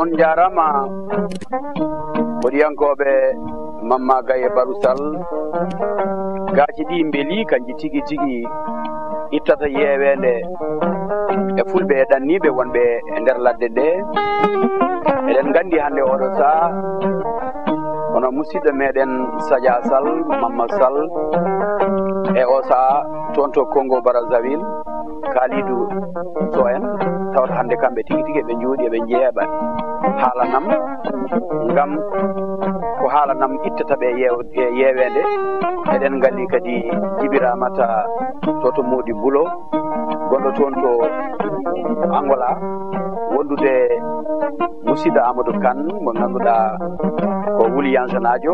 on jarama bodiyankoɓe Mamma Gaye Barusal gaji ɗi beeli kanji tigi tigi ittata yewende e fulɓe e ɗanniɓe wonɓe e nder ladde ɗe eɗen gandi hande oɗo saha hono musidɗo meɗen Sadia Sall Mamadou Sall e o saha toon to Congo Brazzaville Kalidou Sow en tawata hande kamɓe tigi tigi ɓe jooɗi eɓe jeeɓa haalanam ngam ko haalanam ittata ɓe yewede eɗen ngali kadi Jibiramata toto Modi Bulo gonɗo toon to Angola wondude musidɗo Amadou Kane mo ngannduɗa ko wuli yansanajo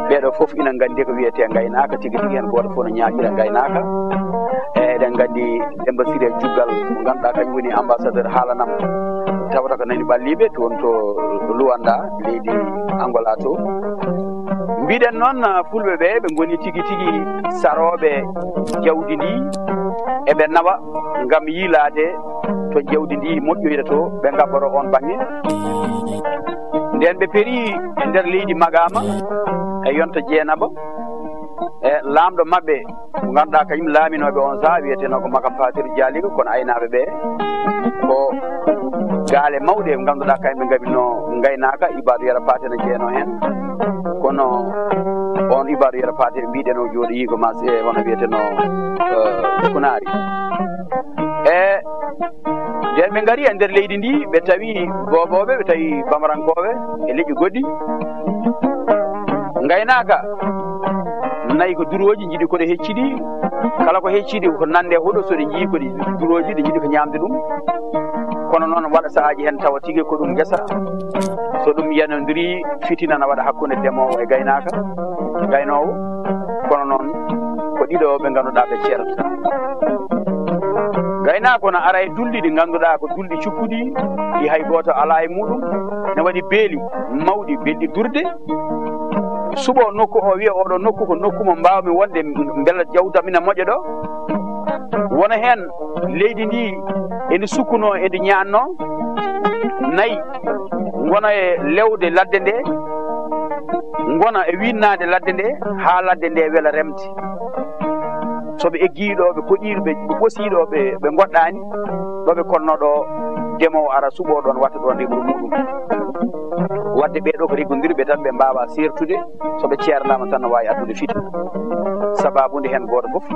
ɓeɗo fof ina nganndi ko wiyete gaynaka tigi tigi hen goto fof no ñaaƴira gaynaka eɗen nganndi Demba Siré Juggal mo ngannduɗa kañum woni ambassadeur haalanam tawata ko nani ɓalliɓe toon to Luanda leydi Angola to mbiɗen noon fulɓe ɓe ɓe ngoni tigi tigi saroɓe jawdi ndi eɓe nawa ngam yiilade to jawdi ndi moƴƴoyta to ɓe ngabboro on bangge nden ɓe peeri e nder leydi Magama e yonta Jeenaba e lamɗo mabɓe mo ngannduɗa kañum laaminoɓe on saha wiyeteno ko Makam Fatir Dialigo kono aynaɓe ɓe ko gaale mawɗe ɓe ngannduɗa kañum ɓe ngabino gaynaka Ibadou Yero Paté ne jeeno hen kono on Ibadou Yero Paté ɓe mbiɗen o jooɗoyi ko mas e hono wiyeteno Kunari e nden ɓe ngari e nder leydi ndi ɓe tawi boboɓe ɓe tawi bamarankoɓe e leƴƴi goɗɗi gaynaka nayi ko duroji jiiɗi koɗe hecciɗi kala ko hecciɗi ko nande huɗo soɗe jii koɗe duroji ɗe jiiɗi ko ñamde ɗum kono noon waɗa sahaji hen tawa tigui ko ɗum guesa so ɗum yanodiri fitina na waɗa hakkude ndemowo e gaynaka gaynowo kono noon ko ɗiɗo ɓe ngannduɗa ɓe ceertata gaynako no ara e dulɗi ɗi ngannduɗa ko dulɗi cukkuɗi ɗi hay goto ala e muɗum ne waɗi beeli mawɗi belɗi durde suɓo nokku o wiya oɗo nokku ko nokku mo mbawmi wonde beela jawdam ina moƴƴa ɗo wona hen leydi ndi ene sukkuno ede ñanno nayyi gona e lewde ladde nde gona e winnade ladde nde ha ladde nde weela remde soɓe eggiɗo ɓe koɗiɗo ɓe ɓosiɗo ɓe goɗɗani ɗoɓe konnoɗo demowo ara suɓo ɗon watta ɗon rimru muɗum wadde ɓeɗo ko riggodirɓe tan ɓe mbawa sertude soɓe ceernama tan no wawi addude fitna sababude hen goto foof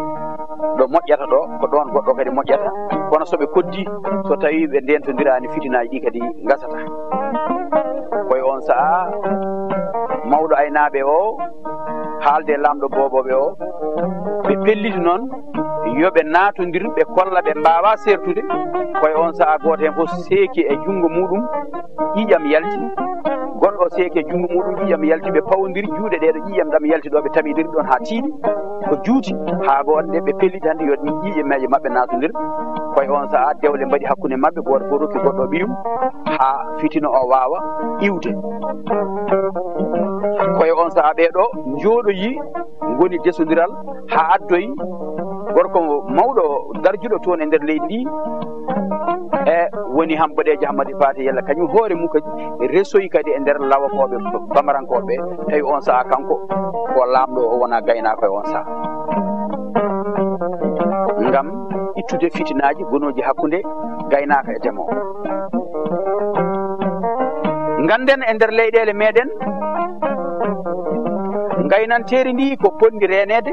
ɗo moƴƴata ɗo ko ɗon goɗɗo kadi moƴƴata kono soɓe koddi so tawi ɓe ndentodirani fitinaji ɗi kadi gasata koye on saaha mawɗo aynaɓe o haalde lamɗo boboɓe o ɓe pelliti noon yoɓe natodir ɓe kolla ɓe mbawa sertude koye on saaha goto hen fof seeki e junggo muɗum ƴiƴam yalti goɗɗo o seeki e junggo muɗum ƴiƴam yalti ɓe pawodiri juuɗe ɗeɗo ƴiƴam ɗam yalti ɗo ɓe tamidiri ɗon ha tiiɗi ko juuti ha goɗɗe ɓe pelliti hande yo ƴiƴameje mabɓe natodir koye on saaha dewle mbaɗi hakkude mabɓe goto fof rokki goɗɗo ɓiyum ha fitina o wawa iwde koye on saaha ɓeɗo jooɗoyi goni desodiral ha addoyi gorko mawɗo darjuɗo toon e nder leydi ndi e woni Hambodeji Hammadi Paté Yalla kañum hoore mum kadi resoyi kadi e nder lawakoɓe bamarankoɓe tawi on saaha kanko ko lamɗo o wona gaynako e on saaha ngam ittude fitinaji gonoji hakkude gaynaka e ndemowo. Ganden e nder leyɗele meɗen gaynanteri ndi ko ponndi renede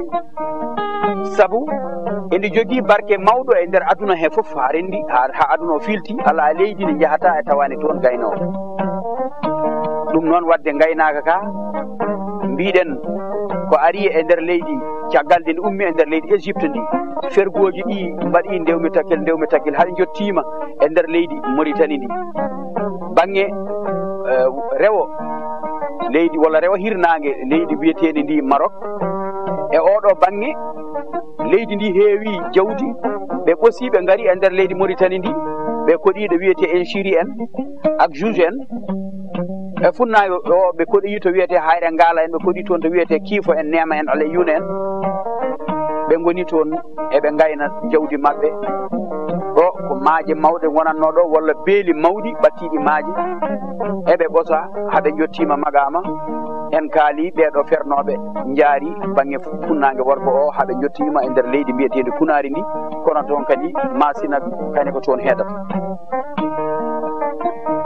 sabu indi jogii barke mawɗo e nder aduna he fof ha rendi ha aduna o filti ala leydi ndi jahata e tawani toon gaynowo. ɗum noon wadde gaynaka ka mbiɗen ko ari e nder leydi caggal nde ndi ummi e nder leydi Égypte ndi fergoji ɗi mbaɗi ndewmi takkil haɗi jottima e nder leydi Mauritanie ndi bange rewo leydi walla rewa hirnange leydi wiyeteɗi ndi Maroc e oɗo bange leydi ndi heewi jawdi ɓe ɓosi ɓe ngari e nder leydi Mauritanie ndi ɓe koɗiɗo wiyete Enchiri en ak Juge en e funnaɓe o ɓe koɗoyi to wiyete Hayre Ngala en ɓe koɗi toon to wiyete Kiifo en Nema en Ala Yuna en ɓe goni toon eɓe gayna jawdi maɓɓe ɗo ko maaje mawɗe gonanno ɗo walla beeli mawɗi ɓattiɗi maaje eɓe ɓosa haɓe jottima magama en kaali ɓeɗo fernoɓe jaari bange funnangue worgo o haɓe jottima e nder leydi mbiyetedi Kunari ndi kono toon kadi masina kane ko toon heedata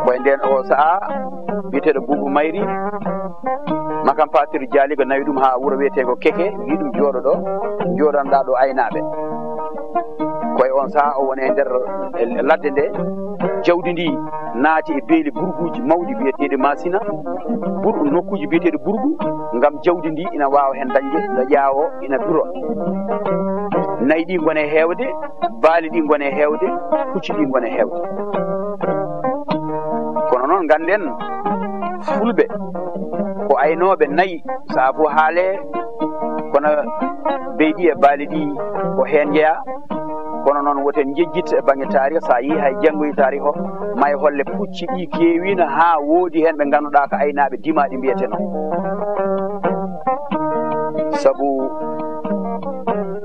koye nden o saaha wiyeteɗo Boubou Mayri makam Fatir Dialigo nawi ɗum ha wuuro wiyetego Keke wi ɗum jooɗo ɗo joɗanɗa ɗo aynaɓe koye on saaha o woni e nder ladde nde jawdi ndi naati e beeli burguji mawɗi biyeteɗi masina nokkuji biyeteɗi burgu ngam jawdi ndi ina wawa hen dañde no ƴaawo ina duro nayi ɗi gone hewde baali ɗi gone hewde pucci ɗi gone hewde kono noon ganden fulɓe ko aynoɓe nayi saa fo haale kono beyɗi e baali ɗi ko hen jeeya kono noon woten jejjit e bange taarih sa yi hay janngoyi taarih o may holle pucci ɗi keewino ha woodi hen ɓe ngannduɗa ko aynaɓe dimaɗi mbiyeteno sabu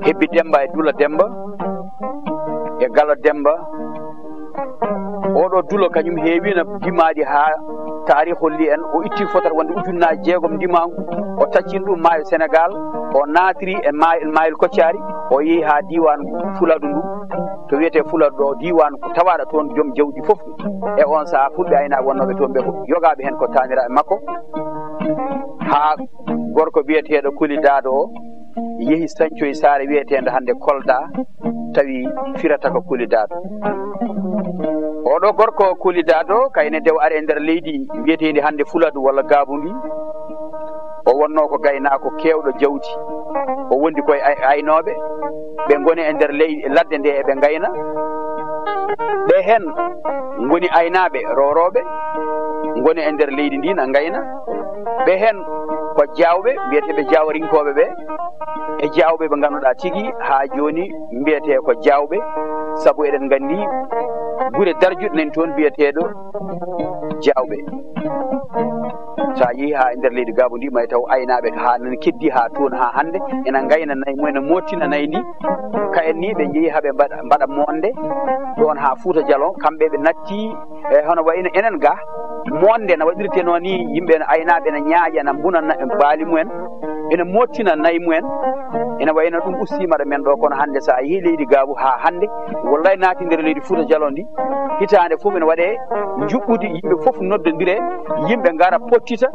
Hebbi Demba e Dula Demba e Galo Demba oɗo Dula kañum heewino dimaɗi ha taarih holli en o itti fotata wonde ujunnaji 6 ndimangu o taccini ɗum maayo Sénégal o naatiri e maayel Koccari o yeehi ha diwan Fuladu ndu to wiyete Fuladu ɗo diwan ko tawaɗo toon joom jawdi fof e on saaha fulɓe aynaɓe wonnoɓe toon ɓe yogaɓe hen ko tanira e makko ha gorko wiyeteɗo Kuli Dado o yeehi sañcoye saare wiyetede hande Kolda tawi firata ko Kuli Dado oɗo gorko Kuli Dado kayne dew ari e nder leydi mbiyetedi hande Fuladu walla Gaabu ndi o wonno ko gaynako kewɗo jawdi o wondi koye aynoɓe ɓe goni e nder leydi ladde nde eɓe gayna ɓe hen goni aynaɓe roroɓe goni e nder leydi ndi na gayna ɓe hen ko jawɓe mbiyeteɓe jawrinkoɓe ɓe e jawɓe ɓe ganduɗa tigui ha joni mbiyete ko jawɓe saabu eɗen gandi guure darjuɗe nani toon mbiyeteɗo jawɓe sa yeehi ha e nder leydi Gaabu ndi may taw aynaɓe ha nana keddi ha toon ha hande ena gayna nayyi mumen ene mottina nayyi ndi ka en ni ɓe jeehi haɓe mbaɗa monde ɗon ha Fouta Dialon kamɓe ɓe natti e hono wayno enen ga monde no waɗirteno ni yimɓe aynaɓe ene ñaaƴa ene mbuna baali mumen ene mottina nayyi mumen ene wayno ɗum ustimaɗo men ɗo kono hande sa yeehi leydi Gaabu ha hande wallay naati nder leydi Fouta Dialon ndi hitande fof ene waɗe juɓɓudi yimɓe fof noddodire yimɓe gara pottita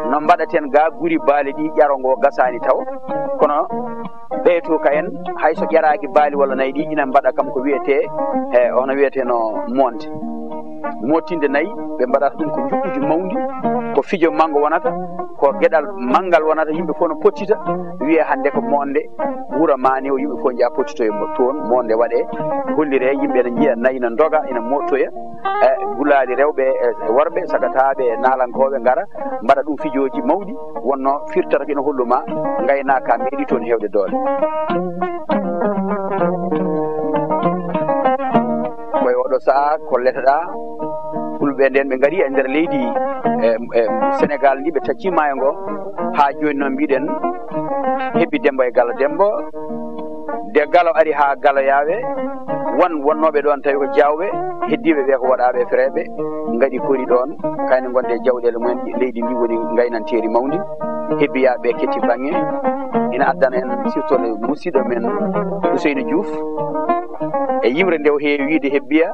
no mbaɗaten ga guri baali ɗi ƴarongo gasani taw kono ɓeyto ka en hayso ƴaraki baali walla nayyi ɗi ina mbaɗa kam ko wiyete e ono wiyeteno monde mottinde nayyi ɓe mbaɗata ɗum ko juɓɓudi mawdi ko fijo manggo wonata ko gueɗal manggal wonata yimɓe fof no pottita wiye hande ko monde wuuro mani o yimɓe fof jaa pottitoye toon monde waɗe hollire yimɓe ne jiiya nayyi no doga ina mottoya e gulali rewɓe e worɓe sagataɓe e nalankoɓe gara mbaɗa ɗum fijoji mawɗi wonno firtata ko ina holluma gaynaka meeɗi toon hewde doole koye oɗo saaha ko letaɗa fulɓe nden ɓe gari e nder leydi Sénégal ndi ɓe tacci maayo ngo ha joni noon mbiɗen Hebbi Demba e Galo Demba de Galo ari ha Galo yaawe wonnoɓe ɗon tawi ko jawɓe heddiɓe ɓe ko waɗaɓe fereɓe gaɗi kori ɗon kayne gonde jawɗele mumen leydi ndi woni gaynanteri mawdi hebbiyaɓe ketti banggue ina addana en surtout musidɗo men Ousseynou Diouf e yimre nde o heewi wiide hebbiya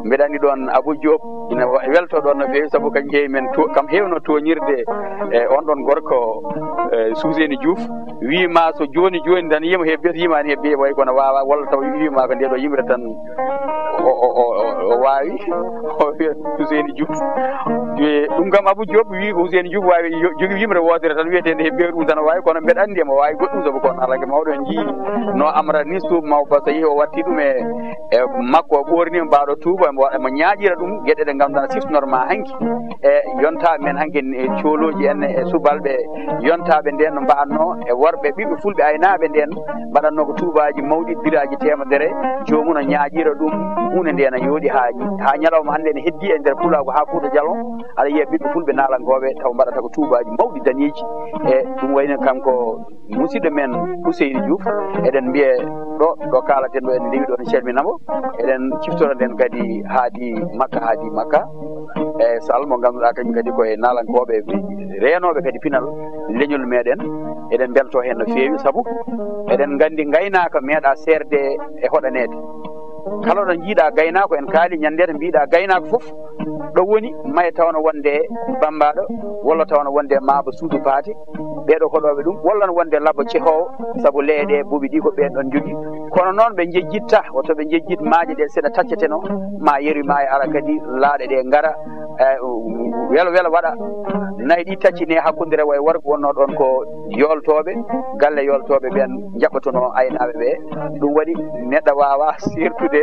mbeɗa andi ɗon Abou Diop ina welto ɗon no feewi saabu kañ heewi men kam heewno toñirde e on ɗon gorko Ousseynou Diouf wiima so joni tan yimo hebbiya so yimani hebbiya way kono wawa walla taw wiima ko ndeɗo yimre tan o wawi o wiya Ousseynou Diouf ɗum kam Abou Diop wi ko Ousseynou Diouf wawi jogui yimre wodere tan wiyetede hebbiya ɗum tan wawi kono mbeɗa andi mo wawi goɗɗum saabu kono alake mawɗo en jii no Amra ni suuba mawba so yeehi o watti ɗum e makko o ɓornima mbaɗo tuuba mo ñaaƴira ɗum gueɗe ɗe ganduɗa siftorma hanki e yontaɓe men hanki e cooloji en e subalɓe yontaɓe nden no mbanno e worɓe ɓiɓɓe fulɓe aynaɓe nden mbaɗanno ko tuubaji mawɗi biraji temedere jomum no ñaaƴira ɗum hunde nde ne yooɗi ha ñalawma hannde ne heddi e nder Pulago ha Fouta Dialon aɗa yiya ɓiɓɓe fulɓe naalankoɓe taw mbaɗata ko tuubaji mawɗi daneji e ɗum wayno kanko musidɗo men Ousseynou Diouf eɗen mbiye ɗo kalaten ɗo en lewi ɗo ne calminamo eɗen ciftoroɗen kadi haadi makka e sal mo ganduɗa kañum kadi koye naalankoɓe renoɓe kadi pinal leñol meɗen eɗen belto hen no feewi saabu eɗen gandi gaynaka meeɗa serde e hoɗanede kala ɗo jiiɗa gaynako en kaali ñandede mbiɗa gaynako foof ɗo woni maye tawno wonde bambaɗo walla tawno wonde maaba suudu paate ɓeɗo hoɗoɓe ɗum walla no wonde labba cehowo saabu leeɗe buuɓi ɗi ko ɓen ɗon jogui kono noon ɓe jejjitta woto ɓe jejjit maaje ɗe seeɗa tacceteno ma yeru ma e ara kadi laaɗe ɗe gara welo waɗa nayi ɗi taccine hakkude rewo e worgo wonno ɗon ko yoltoɓe galle yoltoɓe ɓen jaɓɓatono aynaɓe ɓe ɗum waɗi neɗɗo wawa sertude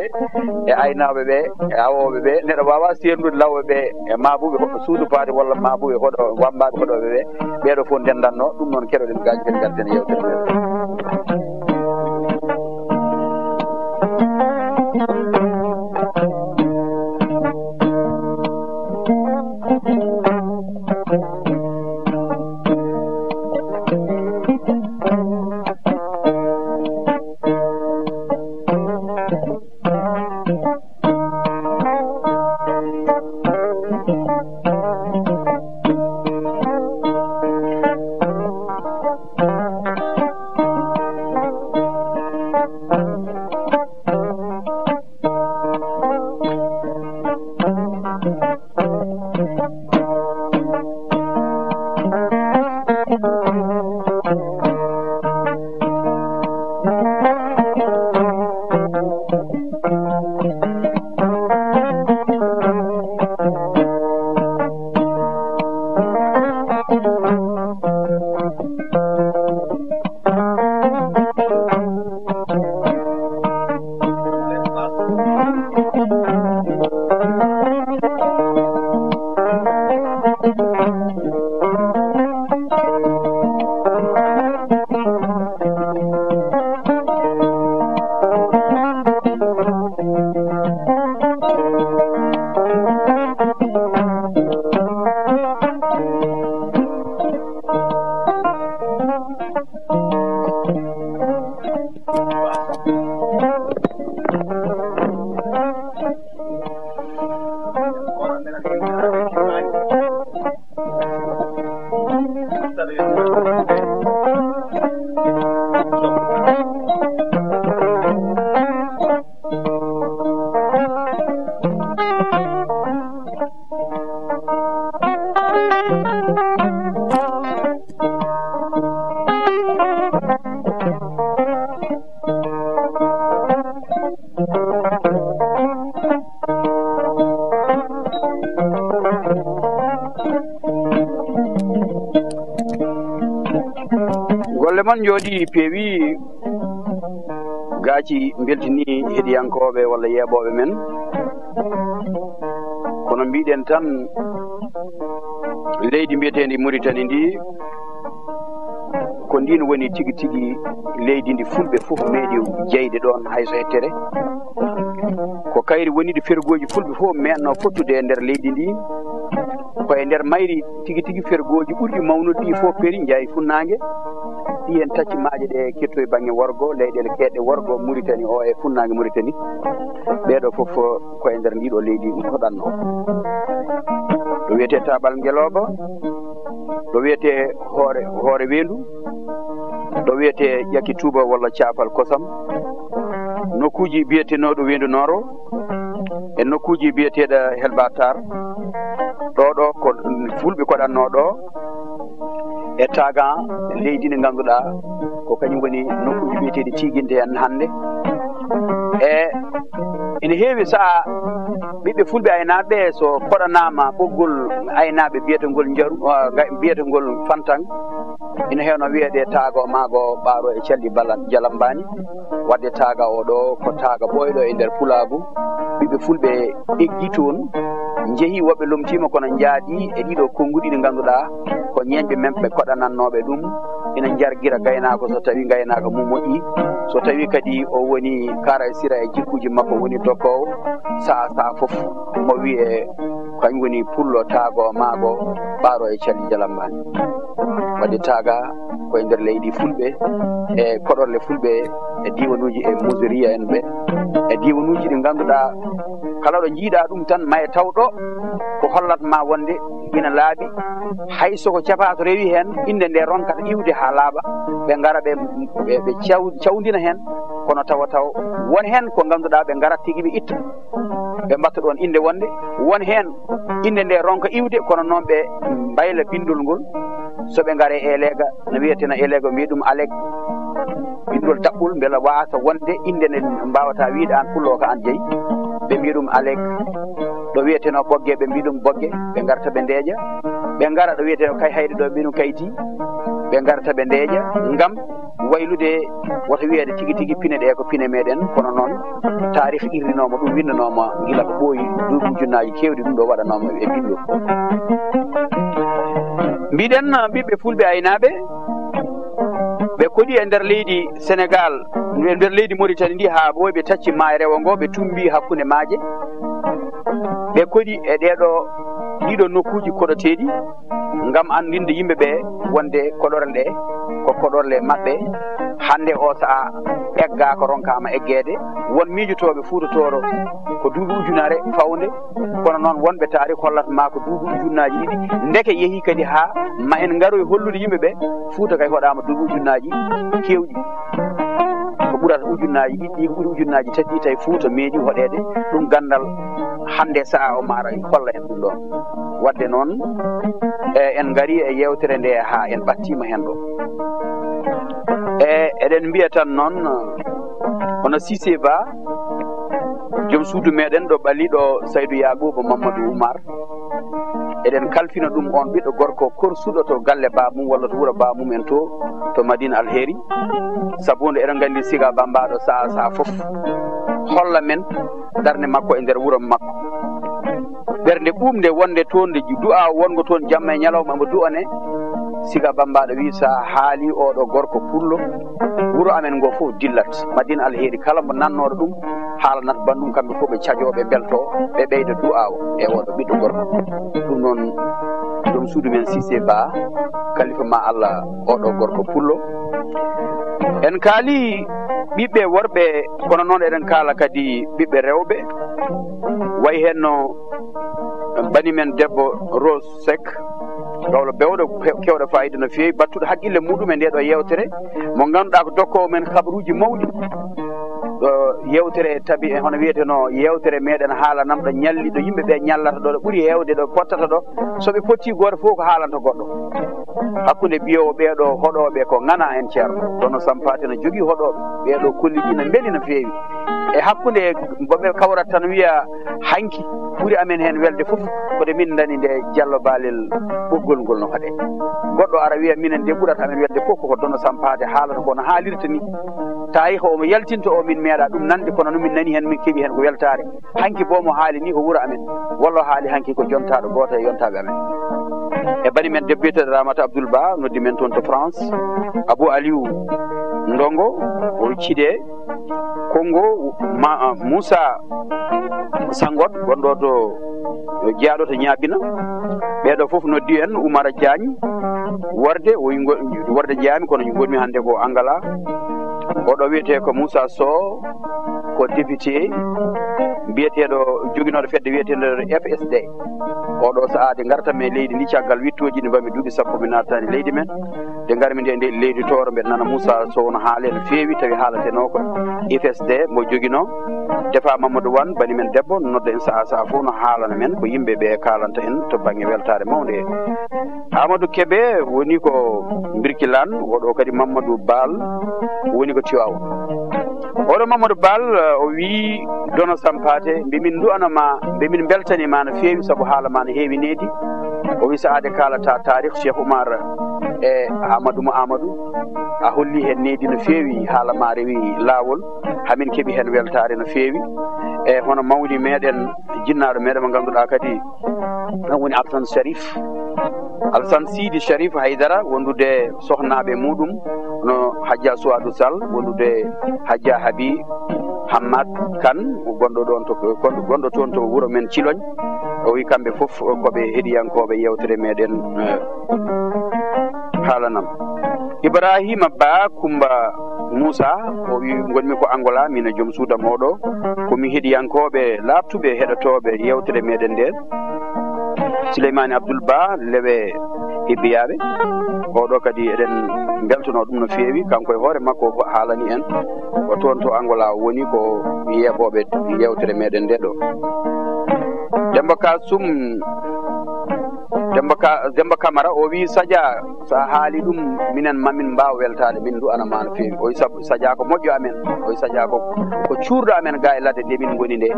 e aynaɓe ɓe e awoɓe ɓe neɗɗo wawa serdude lawɓe ɓe e mabuɓe hoɗɗo suudu paade walla mabuɓe hoɗo wambaɓe hoɗoɓe ɓe ɓeɗo fof ndendanno ɗum noon keɗoɗen gaji kadi garden yewtere meɗen golle mon jooɗi peewi gaaci beltini heɗiyankoɓe walla yeeɓoɓe men kono mbiɗen tan leydi mbiyetendi Mauritanie ndi ko ndin woni tigi tigi leydi ndi fulɓe fof meeɗi jeyde ɗon hayso hettere ko kayri woniɗo fergoji fulɓe fof menno fottude e nder leydi ndi ko e nder mayri tigi tigi fergoji ɓurɗi mawnude ɗi fof peri jeeyi funnague ɗi en taccimaaje ɗe kettoye baŋnge worgo leyɗele keeɗɗe worgo Mauritanie o e funnaange Mauritanie ɓeeɗo fof koye ndeer ndiiɗo leydi hoɗatno ɗo wiyetee taaɓal ngelooba ɗo wiyetee hoore weendu ɗo wiyetee ƴakki tuuba walla caapal kosam nokkuuji biyetenooɗo weendu nooro e nokkuuji biyeteeɗo helbatar ɗo ko fulɓe koɗatnoo ɗo e taagan leydi ndi ngannduɗaa ko kañum woni nokkuuji biyeteeɗi tiiginte en hannde e ene heewi sahaa ɓiɓɓe fulɓe aynaaɓe so koɗanaama ɓoggol aynaaɓe biyetengol fantan ina heewno wiyeede taaga o maago ɓaaro e calli jalambani wadde taaga o ɗo ko taaga ɓooyɗo e ndeer pulaagu ɓiɓɓe fulɓe eggi toon njehii woɓɓe lomtiima kono njaadii e ɗiɗo konnguɗi ɗi ngannduɗaa ko ñeeñɓe men ɓe koɗanannooɓe ɗum ina njargira gaynaako so tawii gaynaako mum moƴƴii so tawii kadi o woni kara e sira e jikkuuji makko woni dokkoowo sahaa fof mo wiyee kañum woni pullo taago maago ɓaaro e calli jalambani wadde taaga koye ndeer leydi fulɓe e koɗorle fulɓe e diwanuuji e musuria en ɓe e diwanuuji ɗi ngannduɗaa kala ɗo njiiɗaa ɗum tan ma e taw ɗo ko hollatma wonde ina laaɓi hay soko capaato rewi heen innde nde ronkata iwde haa laaɓa ɓe ngara ɓe cawndina heen kono tawa won heen ko ngannduɗaa ɓe ngarat tigi ɓe itta ɓe mbatta ɗoon innde wonde won heen innde nde ronka iwde kono noon ɓe mbayla bindol ngol so ɓe ngare elega no wiyeteno elega mbiye ɗum aleg bindol daɓɓol mbela waasa wonde inde nde mbawata wiide an pullo ko an jeeyi ɓe mbiya ɗum aleg ɗo wiyeteno ɓogge ɓe mbiya ɗum ɓogge ɓe garta ɓe ndeeƴa ɓe ngara ɗo wiyeteno kay hayde ɗo mbiya ɗum kayti ɓe garta ɓe ndeeƴa ngam waylude woto wiyeede tigi tigi pine ɗe ko pine meɗen kono noon tarih irrinoma ɗum windanoma gila ko ɓooyi duuɓi ujunnaji kewɗi ɗum ɗo waɗanoma e bindol mbiɗen ɓiɓɓe fulɓe aynaaɓe ɓe koɗi e nder leydi Sénégal e nder leydi Mauritanie ndi haa ɓooy ɓe tacci maayo rewo ngo ɓe tumbi hakkunde maaje ɓe koɗi e ɗiɗo nokkuuji koɗoteeɗi ngam anndinde yimɓe ɓe wonde koɗorle ɗe ko koɗorle maɓɓe hannde o sahaa eggaa ko ronkaama eggeede won miijotooɓe fuutotooɗo ko duuɓi ujunare fawnde kono noon wonɓe taari hollatmaa ko duuɓi ujunnaaji ɗiɗi ndeke yehii kadi haa ma en ngaroy hollude yimɓe ɓe fuuta kay hoɗaama duuɓi ujunnaaji keewɗi ko ɓurata ujunnaaji ɗiɗi ko ɓuri ujunnaaji tati ɗi tawi fuuta meeɗi hoɗeede ɗum ganndal hannde sahaa o maara holla en ɗum ɗon wadde noon en ngarii e yeewtere nde haa en ɓattiima heen ɗo eɗen mbiya tan noon hono Cissé Ba joom suudu meɗen ɗo ɓaliɗo Saydou Yagoub Mamadou Oumar eɗen kalfina ɗum on ɓiɗɗo gorko korsuɗo to galle babmum walla to wuro babmum en to Madina Alheri sabu nde eɗen nganndi siga bambaɗo saha fof holla men darde makko e nder wuro makko ɓernde ɓuumde wonde toon nde du'a wongo toon jamma e ñalawma mo du'ane siga bambaɗo wi sa haali oɗo gorko pullo wuro amen ngo fof dillat Madina Alheri kala mo nannoɗo ɗum haalanat bandum kamɓe fof ɓe cajoɓe belto ɓe ɓeyda du'awo e oɗo ɓiɗɗo gorko ɗum noon ɗum suudu men Cissé Ba kalifa ma Allah oɗo gorko pullo en kaali ɓiɓɓe worɓe kono noon eɗen kaala kadi ɓiɓɓe rewɓe wayi hen no bani men debbo Rose Seck gawlo bewɗo kewɗo fayida no feewi battuɗo haqqille muɗum e nde ɗo yewtere mo ngannduɗaa ko dokkowo men habaruuji mawɗi ɗo yewtere tabi hono wiyeteno yewtere meɗen haalanam ɗo ñalli ɗo yimɓe ɓe ñallata ɗo ɗo ɓuri heewde ɗo pottata ɗo soɓe potti gooto fof ko haalanta goɗɗo hakkunde biyowo ɓeeɗo hoɗoɓe ko ngana en ceerno dono sampate no jogii hoɗoɓe ɓeeɗo kolliɗi no beeli no feewi e hakkunde boɓe kawrat tan wiya hanki ɓuri amen heen welde fof kode min dani nde Diallo Balel ɓoggol ngol no haɗe goɗɗo ara wiya minen nde ɓurata amen welde fof koko dono sampade haalata kono haalirta ni tawi ko omo yaltinta o min meeɗa ɗum nande kono no min nani heen min keeɓi heen ko weltare hanki bo mo haali ni ko wuro amen walla haali hanki ko jontaɗo goto e yontaɓe amen e bani men debbo biyeteɗo Ramata Abdoul Ba noddi men toon to France Abou Aliou Ndongo o Cidé Kongo Moussa Sangot gonɗo to jeyaɗo to ñaabina ɓeeɗo fof noddi en Oumara Diagne Worde Worde jeeyami kono gonmi hannde ko Angala oɗo wiyete ko Moussa Sow ko député mbiyeteɗo joguinoɗo fedde wiyeteɗo FSD oɗo sahade gartam e leydi ndi caggal wittoji ndi mbami duuɓi sappo mi nattani leydi men nde garmi nde leydi toro mbeɗa nana Moussa Sow no haale no feewi tawi haalateno ko FSD mo joguino defa Mamadou Wane bani men debbo nodda en saaha fof no haalana men ko yimɓeɓe kalanta en to banggue weltare mawde he Amadou Kébé woni ko Birkilane oɗo kadi Mamadou Bal woni ko Tivaouane oɗo Mamadou Bal o wi Dono Sampate mbimin du'anama mbimin beltanima no feewi saabu haala ma no heewi needi o wi sahade kalata tarikh Cheikh Oumar e Amadou mo Amadou a holli hen needi no feewi haala ma rewi laawol hamin keeɓi hen weltare no feewi e hono mawni meɗen jinnaɗo meɗen mo ganduɗa kadi ɗon woni Alassane Sharif Alassane Sidi Sharif Haydara wondude sohnaɓe muɗum no Hadja Souadou Sall wondude Hadja Habi Hammad Kane gonɗo toon to wuuro men Thilogne o wi kamɓe fof koɓe heeɗiyankoɓe yewtere meɗen haalanam Ibrahima Ba Coumba Moussa o wi gonmi ko Angola min e joom suuda moɗo komi heeɗiyankoɓe labtuɓe heɗotoɓe yewtere meɗen nden Souleymane Abdoul Ba lewe hebbiyaɓe oɗo kadi eɗen beltono ɗum no feewi kanko e hoore makko ko haalani en o toon to Angola woni ko yeɓoɓe yewtere meɗen nde ɗo Demba Camara o wi Sadia sa haali ɗum minen mamin mbawa weltade min du'anama no feewi o wi Sadia ko moƴƴo amen o wi Sadia ko cuurɗo amen ga e ladde nde min goni nde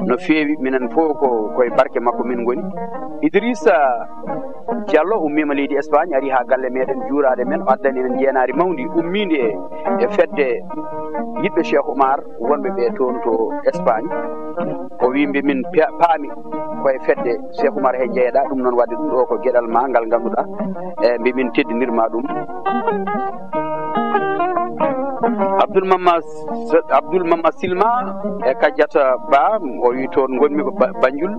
no feewi minen fof koye barke makko min goni Idrissa Diallo ummima leydi Espagne ari ha galle meɗen juurade men o addani en jeenari mawdi ummide e fedde yiɓɓe Cheikh Oumar wonɓe ɓe toon to Espagne o wimɓe min paami koye fedde Cheikh Oumar he jeeyaɗa ɗum noon wadde ɗum ɗo ko gueɗal ma ngal ganduɗa e mbimin teddidirma ɗum Abdoul Mamma Silma e Kadiata Ba o wi toon gonmi ko Banjul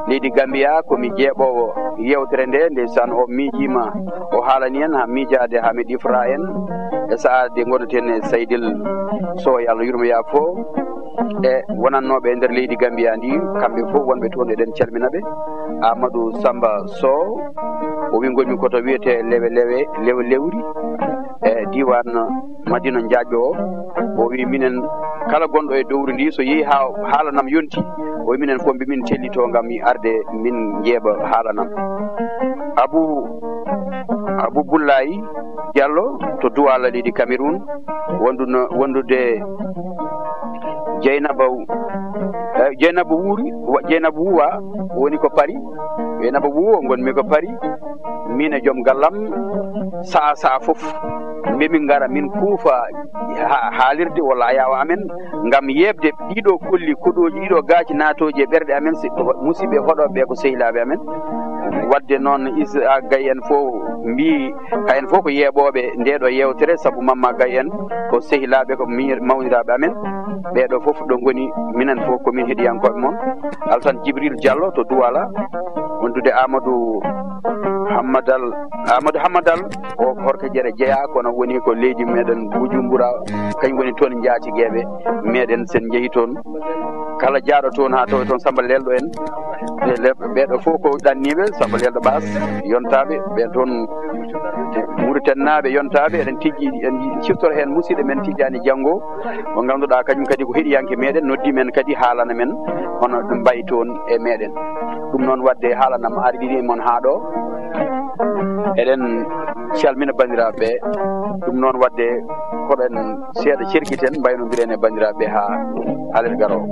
leydi Gambia komi jeeɓowo yewtere nde ndeysaan o miijima o haalani en ha miijade Hamid Ifra en e sahade gonnoten e Saydil Sow Allah yurmo yaafo e wonannoɓe e nder leydi Gambia ndi kamɓe fof wonɓe toon eɗen calminaɓe Amadou Samba Sow o wi gonmi koto wiyete lewe lewri e diwan Madina Diadio o wi minen kala gonɗo e dowri ndi so yeehi ha haalanam yonti o wi minen fof mbimin tellito gam arde min jeeɓa haalanam Abou Boulaye Diallo to Douala leydi Cameroun wondude Dieynaba Wuwa woni ko Paris Dieynaba Wuwa gonmi ko Paris min e joom gallam saha fof mbemin gara min kuufa haalirde walla ayawa amen gam yebde ɗiɗo kolli koɗoji ɗiɗo gaaci natoji e ɓerɗe amen si musidɓe hoɗoɓe ko sehilaɓe amen wadde noon Issa Gaye en fof mbi kayen fof ko yeeɓoɓe ndeɗo yewtere saabu Mamma Gaye en ko sehilaɓe ko mawniraɓe amen ɓeɗo fof ɗo goni minen fof komin heeɗiyankoɓe moon Alassane Djibril Diallo to Douala wondude Amadou Hamadal o horko jere jeeya kono woni ko leydi meɗen Bujumbura kañ woni toon jaatigueɓe meɗen sen jeehi toon kala jaaɗo toon ha tawi toon Samba Lelɗo en ɓeɗo fof ko ɗanniɓe Samba Lelɗo Bass yontaɓe ɓe toon Mauritanie yontaɓe eɗen tijji en ciftoro hen musidɗo men Tidiani Diango mo ganduɗa kañum kadi ko heeɗiyanke meɗen noddi men kadi haalana men hono ɗum mbayi toon e meɗen ɗum noon wadde haalanam arɗini moon ha ɗo eɗen calmina bandiraɓe ɗum noon wadde koɗen seeɗa cerkiten mbaynodiren e bandiraɓe ha haalel garowo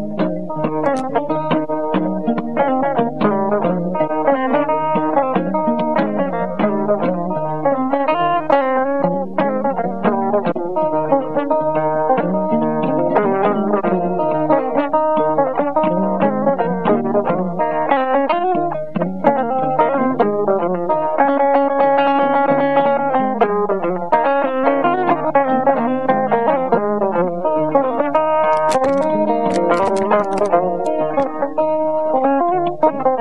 Thank you.